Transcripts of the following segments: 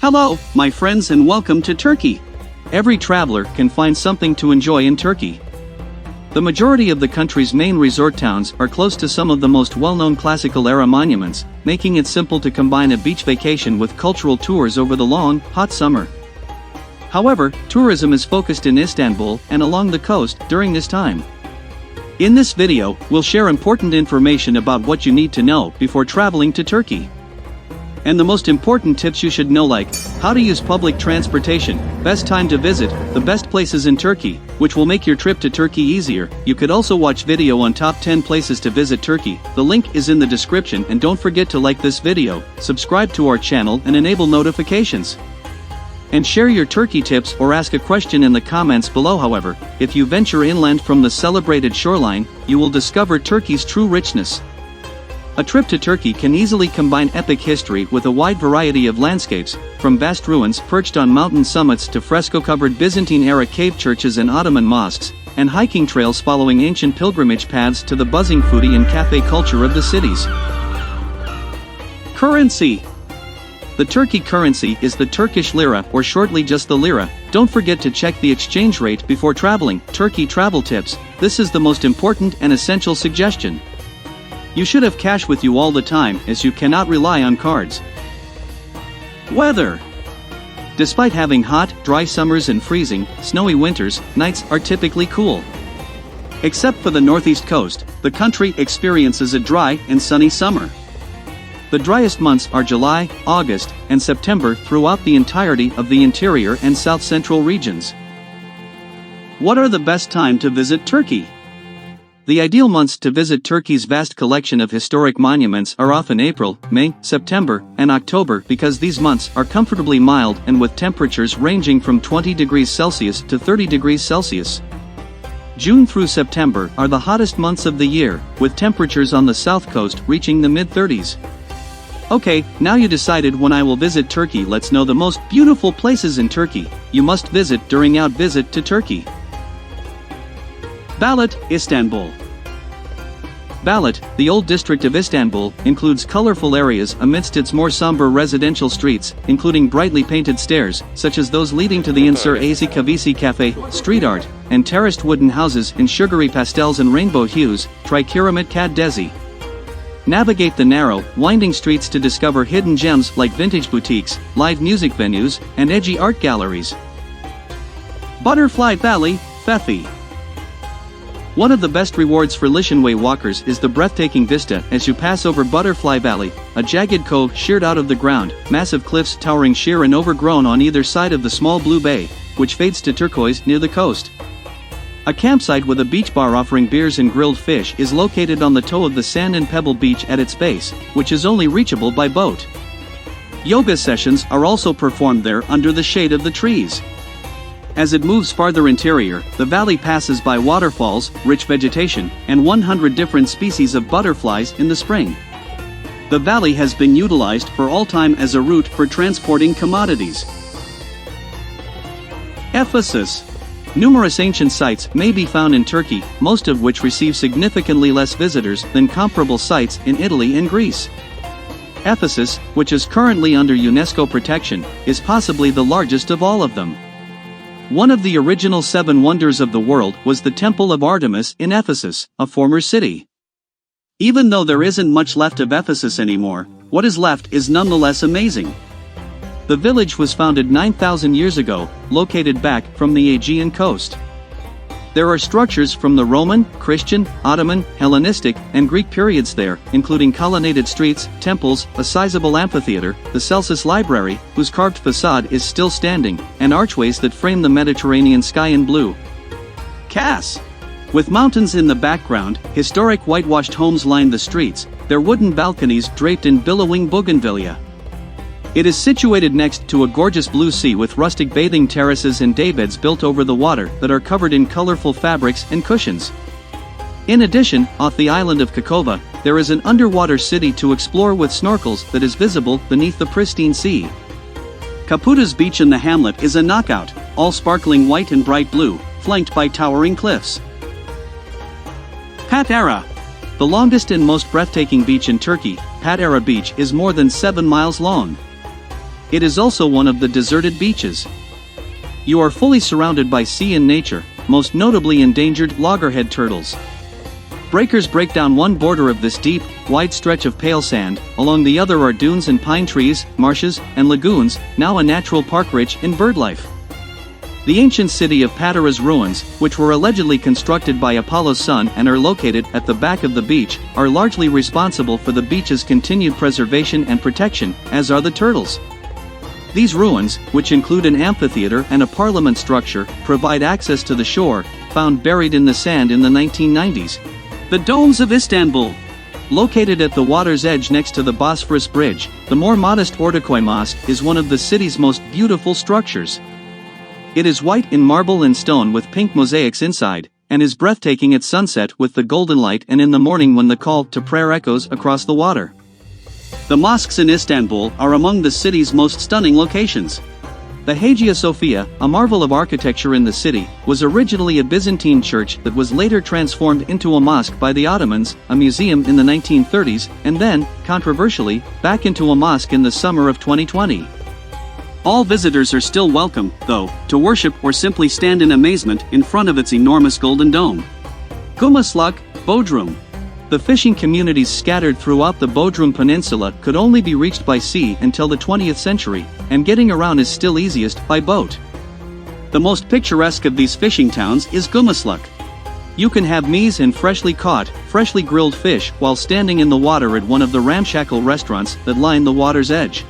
Hello, my friends, and welcome to Turkey. Every traveler can find something to enjoy in Turkey. The majority of the country's main resort towns are close to some of the most well-known classical-era monuments, making it simple to combine a beach vacation with cultural tours over the long, hot summer. However, tourism is focused in Istanbul and along the coast during this time. In this video, we'll share important information about what you need to know before traveling to Turkey. And the most important tips you should know, like how to use public transportation, best time to visit, the best places in Turkey, which will make your trip to Turkey easier. You could also watch video on top 10 places to visit Turkey. The link is in the description, and don't forget to like this video, subscribe to our channel and enable notifications. And share your Turkey tips or ask a question in the comments below. However, if you venture inland from the celebrated shoreline, you will discover Turkey's true richness. A trip to Turkey can easily combine epic history with a wide variety of landscapes, from vast ruins perched on mountain summits to fresco-covered Byzantine-era cave churches and Ottoman mosques, and hiking trails following ancient pilgrimage paths to the buzzing foodie and cafe culture of the cities. Currency. The Turkey currency is the Turkish lira, or shortly just the lira. Don't forget to check the exchange rate before traveling. Turkey travel tips. This is the most important and essential suggestion. You should have cash with you all the time, as you cannot rely on cards. Weather. Despite having hot, dry summers and freezing, snowy winters, nights are typically cool. Except for the northeast coast, the country experiences a dry and sunny summer. The driest months are July, August, and September throughout the entirety of the interior and south-central regions. What are the best time to visit Turkey? The ideal months to visit Turkey's vast collection of historic monuments are often April, May, September, and October, because these months are comfortably mild and with temperatures ranging from 20 degrees Celsius to 30 degrees Celsius. June through September are the hottest months of the year, with temperatures on the south coast reaching the mid-30s. Okay, now you decided when I will visit Turkey. Let's know the most beautiful places in Turkey you must visit during your visit to Turkey. Balat, Istanbul. Balat, the old district of Istanbul, includes colorful areas amidst its more somber residential streets, including brightly painted stairs, such as those leading to the Insur Azi Kavisi Cafe, street art, and terraced wooden houses in sugary pastels and rainbow hues. Try Kiramet Dezi. Navigate the narrow, winding streets to discover hidden gems like vintage boutiques, live music venues, and edgy art galleries. Butterfly Valley, Fethi. One of the best rewards for Lishanway walkers is the breathtaking vista as you pass over Butterfly Valley, a jagged cove sheared out of the ground, massive cliffs towering sheer and overgrown on either side of the small blue bay, which fades to turquoise near the coast. A campsite with a beach bar offering beers and grilled fish is located on the toe of the sand and pebble beach at its base, which is only reachable by boat. Yoga sessions are also performed there under the shade of the trees. As it moves farther interior, the valley passes by waterfalls, rich vegetation, and 100 different species of butterflies in the spring. The valley has been utilized for all time as a route for transporting commodities. Ephesus. Numerous ancient sites may be found in Turkey, most of which receive significantly less visitors than comparable sites in Italy and Greece. Ephesus, which is currently under UNESCO protection, is possibly the largest of all of them. One of the original 7 wonders of the world was the Temple of Artemis in Ephesus, a former city. Even though there isn't much left of Ephesus anymore, what is left is nonetheless amazing. The village was founded 9,000 years ago, located back from the Aegean coast. There are structures from the Roman, Christian, Ottoman, Hellenistic, and Greek periods there, including colonnaded streets, temples, a sizable amphitheater, the Celsus Library, whose carved facade is still standing, and archways that frame the Mediterranean sky in blue. Kas. With mountains in the background, historic whitewashed homes line the streets, their wooden balconies draped in billowing bougainvillea. It is situated next to a gorgeous blue sea with rustic bathing terraces and daybeds built over the water that are covered in colorful fabrics and cushions. In addition, off the island of Kakova, there is an underwater city to explore with snorkels that is visible beneath the pristine sea. Kaputa's beach in the hamlet is a knockout, all sparkling white and bright blue, flanked by towering cliffs. Patara. The longest and most breathtaking beach in Turkey, Patara Beach is more than 7 miles long. It is also one of the deserted beaches. You are fully surrounded by sea and nature, most notably endangered loggerhead turtles. Breakers break down one border of this deep, wide stretch of pale sand, along the other are dunes and pine trees, marshes, and lagoons, now a natural park rich in birdlife. The ancient city of Patara's ruins, which were allegedly constructed by Apollo's son and are located at the back of the beach, are largely responsible for the beach's continued preservation and protection, as are the turtles. These ruins, which include an amphitheater and a parliament structure, provide access to the shore, found buried in the sand in the 1990s. The domes of Istanbul. Located at the water's edge next to the Bosphorus Bridge, the more modest Ortaköy Mosque is one of the city's most beautiful structures. It is white in marble and stone with pink mosaics inside, and is breathtaking at sunset with the golden light and in the morning when the call to prayer echoes across the water. The mosques in Istanbul are among the city's most stunning locations. The Hagia Sophia, a marvel of architecture in the city, was originally a Byzantine church that was later transformed into a mosque by the Ottomans, a museum in the 1930s, and then, controversially, back into a mosque in the summer of 2020. All visitors are still welcome, though, to worship or simply stand in amazement in front of its enormous golden dome. Gümüşlük, Bodrum. The fishing communities scattered throughout the Bodrum Peninsula could only be reached by sea until the 20th century, and getting around is still easiest by boat. The most picturesque of these fishing towns is Gümüşlük. You can have meze and freshly caught, freshly grilled fish while standing in the water at one of the ramshackle restaurants that line the water's edge.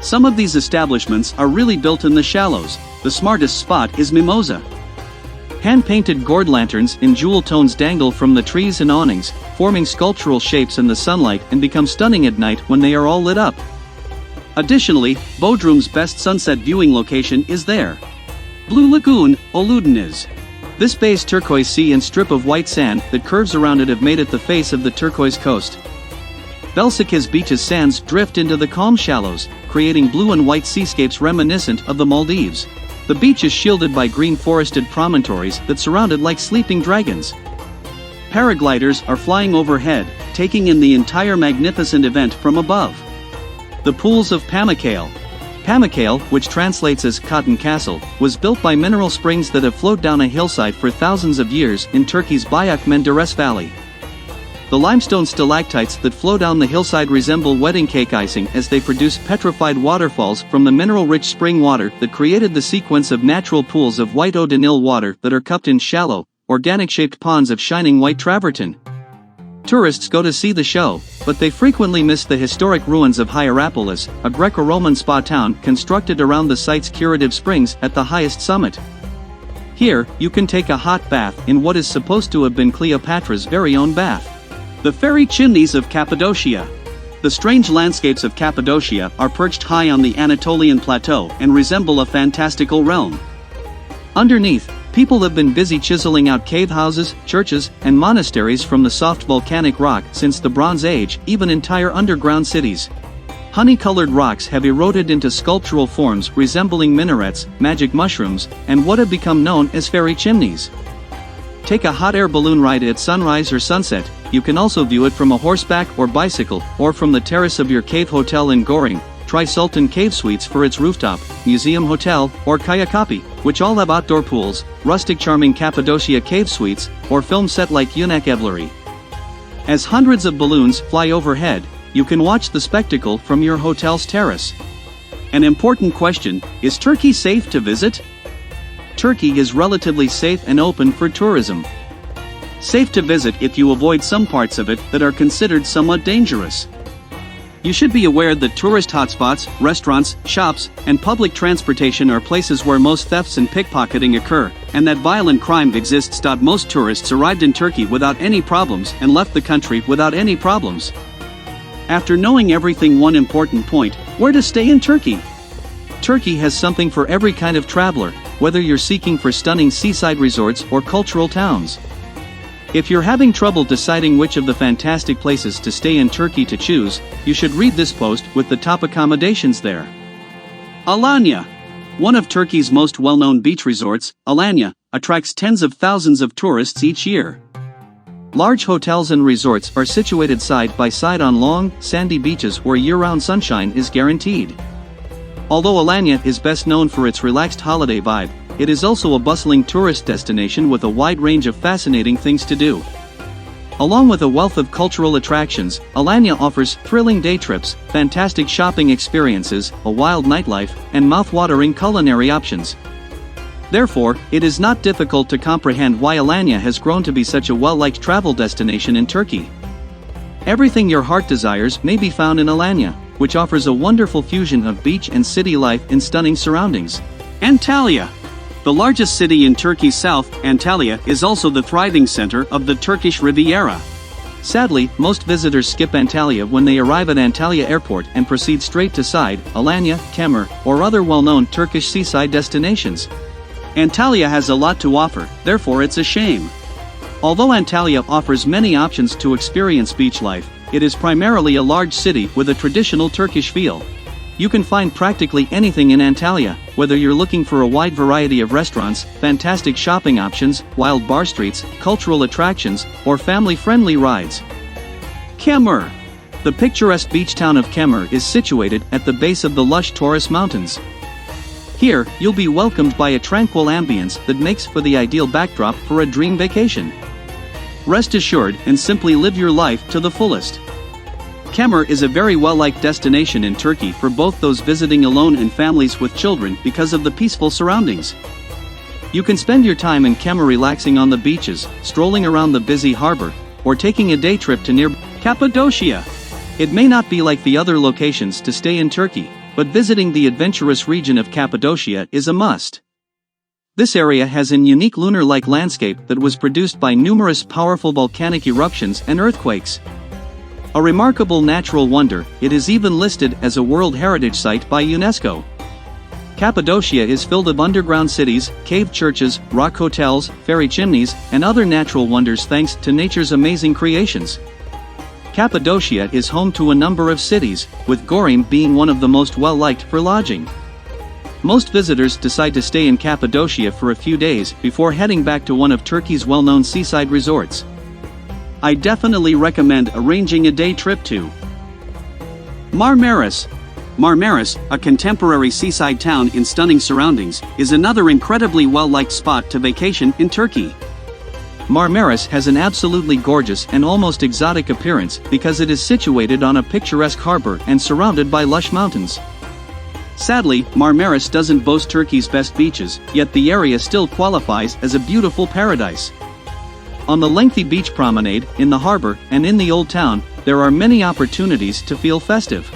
Some of these establishments are really built in the shallows. The smartest spot is Mimosa. Hand-painted gourd lanterns in jewel tones dangle from the trees and awnings, forming sculptural shapes in the sunlight and become stunning at night when they are all lit up. Additionally, Bodrum's best sunset viewing location is there. Blue Lagoon, Ölüdeniz. This bay's turquoise sea and strip of white sand that curves around it have made it the face of the turquoise coast. Belsikis Beach's sands drift into the calm shallows, creating blue and white seascapes reminiscent of the Maldives. The beach is shielded by green forested promontories that surround it like sleeping dragons. Paragliders are flying overhead, taking in the entire magnificent event from above. The pools of Pamukkale. Pamukkale, which translates as Cotton Castle, was built by mineral springs that have flowed down a hillside for thousands of years in Turkey's Bayak Menderes Valley. The limestone stalactites that flow down the hillside resemble wedding cake icing as they produce petrified waterfalls from the mineral-rich spring water that created the sequence of natural pools of white eau de Nil water that are cupped in shallow, organic-shaped ponds of shining white travertine. Tourists go to see the show, but they frequently miss the historic ruins of Hierapolis, a Greco-Roman spa town constructed around the site's curative springs at the highest summit. Here, you can take a hot bath in what is supposed to have been Cleopatra's very own bath. The fairy chimneys of Cappadocia. The strange landscapes of Cappadocia are perched high on the Anatolian plateau and resemble a fantastical realm. Underneath, people have been busy chiseling out cave houses, churches, and monasteries from the soft volcanic rock since the Bronze Age, even entire underground cities. Honey-colored rocks have eroded into sculptural forms resembling minarets, magic mushrooms, and what have become known as fairy chimneys. Take a hot air balloon ride at sunrise or sunset. You can also view it from a horseback or bicycle, or from the terrace of your cave hotel in Goring. Try Sultan Cave Suites for its rooftop, museum hotel, or Kayakapi, which all have outdoor pools, rustic charming Cappadocia Cave Suites, or film set like Yunak Evleri. As hundreds of balloons fly overhead, you can watch the spectacle from your hotel's terrace. An important question: is Turkey safe to visit? Turkey is relatively safe and open for tourism. Safe to visit if you avoid some parts of it that are considered somewhat dangerous. You should be aware that tourist hotspots, restaurants, shops, and public transportation are places where most thefts and pickpocketing occur, and that violent crime exists. Most tourists arrived in Turkey without any problems and left the country without any problems. After knowing everything, one important point: where to stay in Turkey. Turkey has something for every kind of traveler, whether you're seeking for stunning seaside resorts or cultural towns. If you're having trouble deciding which of the fantastic places to stay in Turkey to choose, you should read this post with the top accommodations there. Alanya. One of Turkey's most well-known beach resorts, Alanya, attracts tens of thousands of tourists each year. Large hotels and resorts are situated side by side on long, sandy beaches where year-round sunshine is guaranteed. Although Alanya is best known for its relaxed holiday vibe, it is also a bustling tourist destination with a wide range of fascinating things to do. Along with a wealth of cultural attractions, Alanya offers thrilling day trips, fantastic shopping experiences, a wild nightlife, and mouth-watering culinary options. Therefore, it is not difficult to comprehend why Alanya has grown to be such a well-liked travel destination in Turkey. Everything your heart desires may be found in Alanya, which offers a wonderful fusion of beach and city life in stunning surroundings. Antalya. The largest city in Turkey's south, Antalya is also the thriving center of the Turkish Riviera. Sadly, most visitors skip Antalya when they arrive at Antalya Airport and proceed straight to Side, Alanya, Kemer, or other well-known Turkish seaside destinations. Antalya has a lot to offer, therefore it's a shame. Although Antalya offers many options to experience beach life, it is primarily a large city with a traditional Turkish feel. You can find practically anything in Antalya, whether you're looking for a wide variety of restaurants, fantastic shopping options, wild bar streets, cultural attractions, or family-friendly rides. Kemer. The picturesque beach town of Kemer is situated at the base of the lush Taurus Mountains. Here, you'll be welcomed by a tranquil ambience that makes for the ideal backdrop for a dream vacation. Rest assured and simply live your life to the fullest. Kemer is a very well-liked destination in Turkey for both those visiting alone and families with children because of the peaceful surroundings. You can spend your time in Kemer relaxing on the beaches, strolling around the busy harbor, or taking a day trip to near Cappadocia. It may not be like the other locations to stay in Turkey, but visiting the adventurous region of Cappadocia is a must. This area has a unique lunar-like landscape that was produced by numerous powerful volcanic eruptions and earthquakes. A remarkable natural wonder, it is even listed as a World Heritage Site by UNESCO. Cappadocia is filled of underground cities, cave churches, rock hotels, fairy chimneys, and other natural wonders thanks to nature's amazing creations. Cappadocia is home to a number of cities, with Gorim being one of the most well-liked for lodging. Most visitors decide to stay in Cappadocia for a few days before heading back to one of Turkey's well-known seaside resorts. I definitely recommend arranging a day trip to Marmaris. Marmaris, a contemporary seaside town in stunning surroundings, is another incredibly well-liked spot to vacation in Turkey. Marmaris has an absolutely gorgeous and almost exotic appearance because it is situated on a picturesque harbor and surrounded by lush mountains. Sadly, Marmaris doesn't boast Turkey's best beaches, yet the area still qualifies as a beautiful paradise. On the lengthy beach promenade, in the harbor, and in the old town, there are many opportunities to feel festive.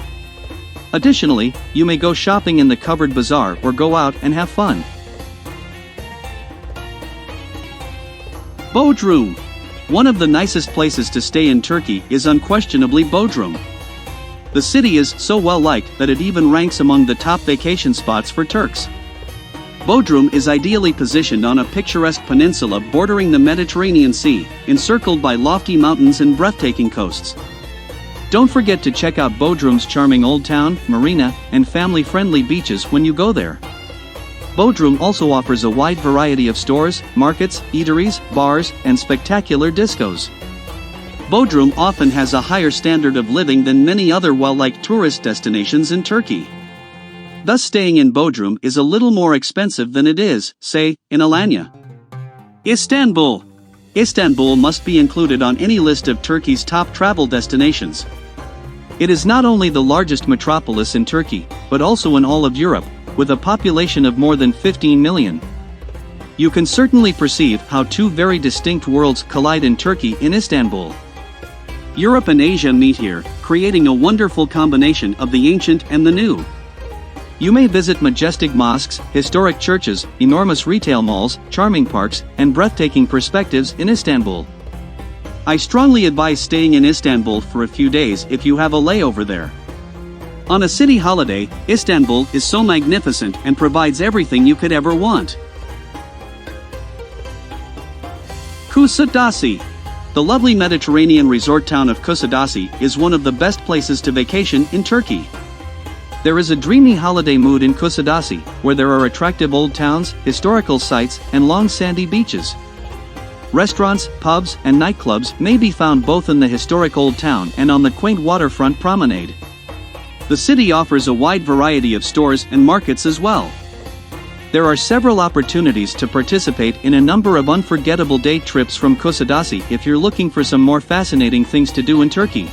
Additionally, you may go shopping in the covered bazaar or go out and have fun. Bodrum. One of the nicest places to stay in Turkey is unquestionably Bodrum. The city is so well-liked that it even ranks among the top vacation spots for Turks. Bodrum is ideally positioned on a picturesque peninsula bordering the Mediterranean Sea, encircled by lofty mountains and breathtaking coasts. Don't forget to check out Bodrum's charming old town, marina, and family-friendly beaches when you go there. Bodrum also offers a wide variety of stores, markets, eateries, bars, and spectacular discos. Bodrum often has a higher standard of living than many other well-liked tourist destinations in Turkey. Thus staying in Bodrum is a little more expensive than it is, say, in Alanya. Istanbul. Istanbul must be included on any list of Turkey's top travel destinations. It is not only the largest metropolis in Turkey, but also in all of Europe, with a population of more than 15 million. You can certainly perceive how two very distinct worlds collide in Turkey in Istanbul. Europe and Asia meet here, creating a wonderful combination of the ancient and the new. You may visit majestic mosques, historic churches, enormous retail malls, charming parks, and breathtaking perspectives in Istanbul. I strongly advise staying in Istanbul for a few days if you have a layover there. On a city holiday, Istanbul is so magnificent and provides everything you could ever want. Kusadasi. The lovely Mediterranean resort town of Kusadasi is one of the best places to vacation in Turkey. There is a dreamy holiday mood in Kusadasi, where there are attractive old towns, historical sites, and long sandy beaches. Restaurants, pubs, and nightclubs may be found both in the historic old town and on the quaint waterfront promenade. The city offers a wide variety of stores and markets as well. There are several opportunities to participate in a number of unforgettable day trips from Kusadasi if you're looking for some more fascinating things to do in Turkey.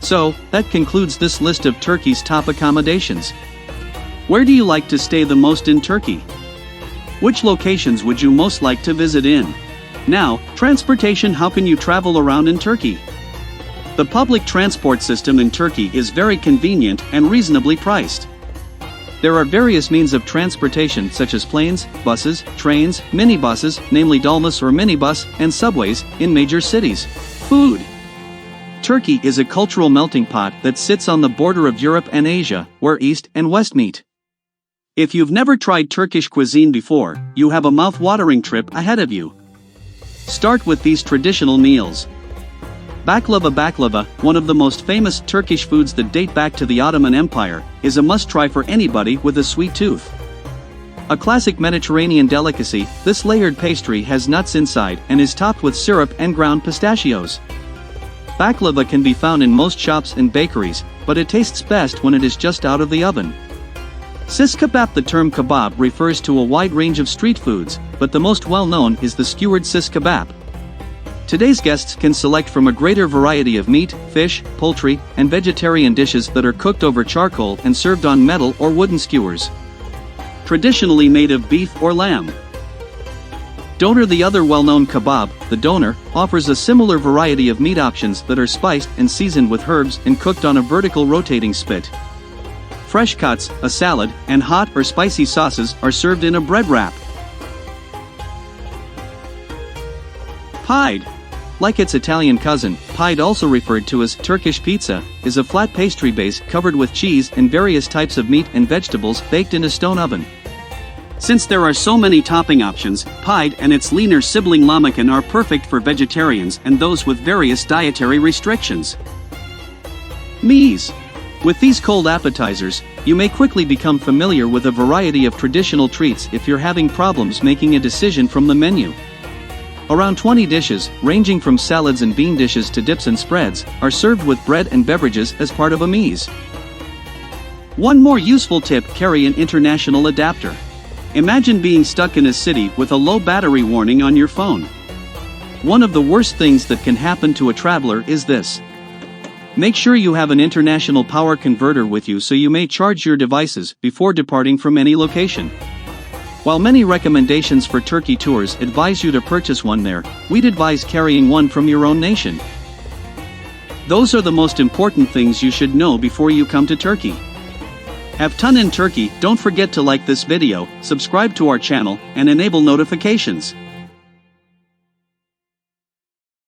So, that concludes this list of Turkey's top accommodations. Where do you like to stay the most in Turkey? Which locations would you most like to visit in? Now, transportation. How can you travel around in Turkey? The public transport system in Turkey is very convenient and reasonably priced. There are various means of transportation such as planes, buses, trains, minibuses, namely dolmus or minibus, and subways, in major cities. Food. Turkey is a cultural melting pot that sits on the border of Europe and Asia, where East and West meet. If you've never tried Turkish cuisine before, you have a mouth-watering trip ahead of you. Start with these traditional meals. Baklava, one of the most famous Turkish foods that date back to the Ottoman Empire, is a must-try for anybody with a sweet tooth. A classic Mediterranean delicacy, this layered pastry has nuts inside and is topped with syrup and ground pistachios. Baklava can be found in most shops and bakeries, but it tastes best when it is just out of the oven. Sis kebab. The term kebab refers to a wide range of street foods, but the most well-known is the skewered sis kebab. Today's guests can select from a greater variety of meat, fish, poultry, and vegetarian dishes that are cooked over charcoal and served on metal or wooden skewers. Traditionally made of beef or lamb. Doner. The other well-known kebab, the doner, offers a similar variety of meat options that are spiced and seasoned with herbs and cooked on a vertical rotating spit. Fresh cuts, a salad, and hot or spicy sauces are served in a bread wrap. Pied. Like its Italian cousin, pied, also referred to as Turkish pizza, is a flat pastry base covered with cheese and various types of meat and vegetables baked in a stone oven. Since there are so many topping options, pied and its leaner sibling lahmacun are perfect for vegetarians and those with various dietary restrictions. Mies. With these cold appetizers, you may quickly become familiar with a variety of traditional treats if you're having problems making a decision from the menu. Around 20 dishes, ranging from salads and bean dishes to dips and spreads, are served with bread and beverages as part of a mies. One more useful tip: carry an international adapter. Imagine being stuck in a city with a low battery warning on your phone. One of the worst things that can happen to a traveler is this. Make sure you have an international power converter with you so you may charge your devices before departing from any location. While many recommendations for Turkey tours advise you to purchase one there, we'd advise carrying one from your own nation. Those are the most important things you should know before you come to Turkey. Have fun in Turkey. Don't forget to like this video, subscribe to our channel, and enable notifications.